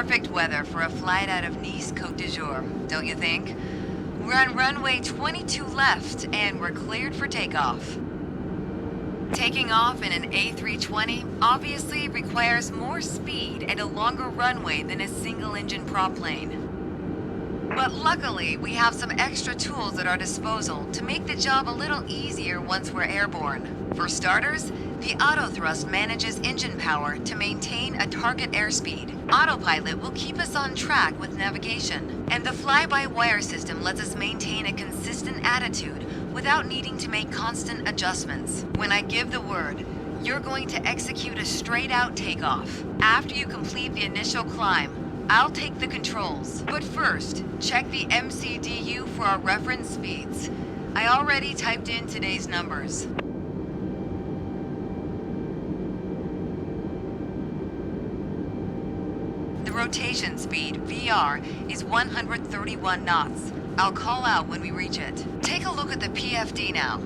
Perfect weather for a flight out of Nice Côte d'Azur, don't you think? We're on runway 22 left, and we're cleared for takeoff. Taking off in an A320 obviously requires more speed and a longer runway than a single-engine prop plane. But luckily, we have some extra tools at our disposal to make the job a little easier once we're airborne. For starters, the autothrust manages engine power to maintain a target airspeed. Autopilot will keep us on track with navigation, and the fly-by-wire system lets us maintain a consistent attitude without needing to make constant adjustments. When I give the word, you're going to execute a straight-out takeoff. After you complete the initial climb, I'll take the controls. But first, check the MCDU for our reference speeds. I already typed in today's numbers. The rotation speed, VR, is 131 knots. I'll call out when we reach it. Take a look at the PFD now.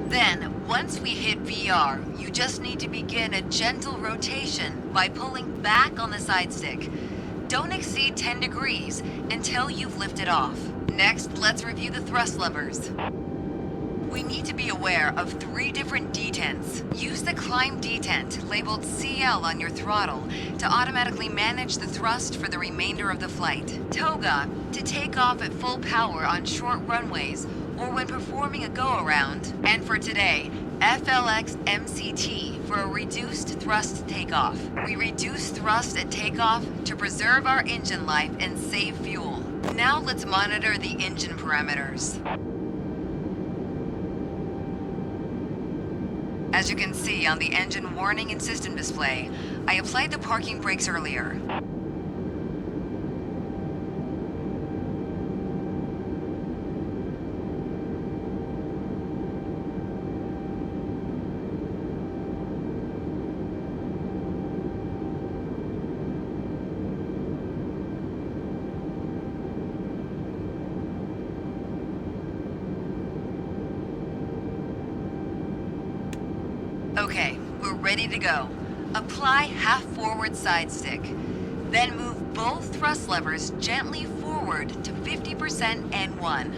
Then, once we hit VR, you just need to begin a gentle rotation by pulling back on the side stick. Don't exceed 10 degrees until you've lifted off. Next, let's review the thrust levers. We need to be aware of 3 different detents. Use the climb detent labeled CL on your throttle to automatically manage the thrust for the remainder of the flight. Toga to take off at full power on short runways or when performing a go-around. And for today, FLX MCT for a reduced thrust takeoff. We reduce thrust at takeoff to preserve our engine life and save fuel. Now let's monitor the engine parameters. As you can see on the engine warning and system display, I applied the parking brakes earlier. Okay, we're ready to go. Apply half forward side stick. Then move both thrust levers gently forward to 50% N1.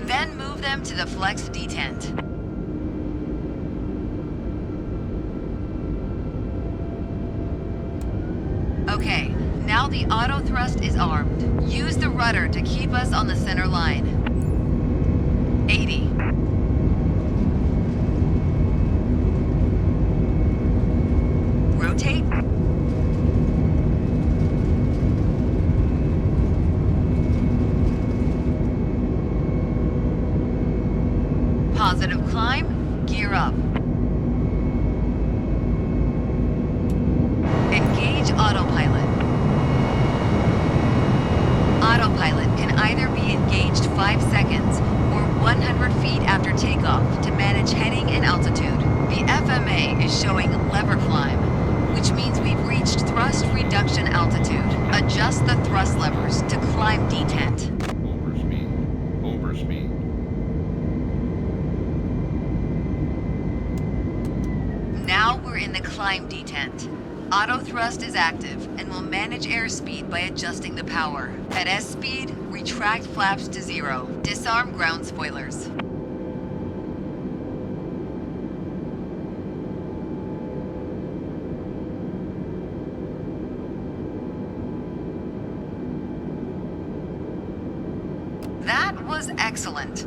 Then move them to the flex detent. Okay. Now the auto thrust is armed. Use the rudder to keep us on the center line. 80. Rotate. Positive climb, gear up. Engage autopilot. Autopilot can either be engaged 5 seconds or 100 feet after takeoff to manage heading and altitude. The FMA is showing lever climb, which means we've reached thrust reduction altitude. Adjust the thrust levers to climb detent. Overspeed. Now we're in the climb detent. Auto thrust is active and will manage airspeed by adjusting the power. At S speed, retract flaps to 0. Disarm ground spoilers. That was excellent.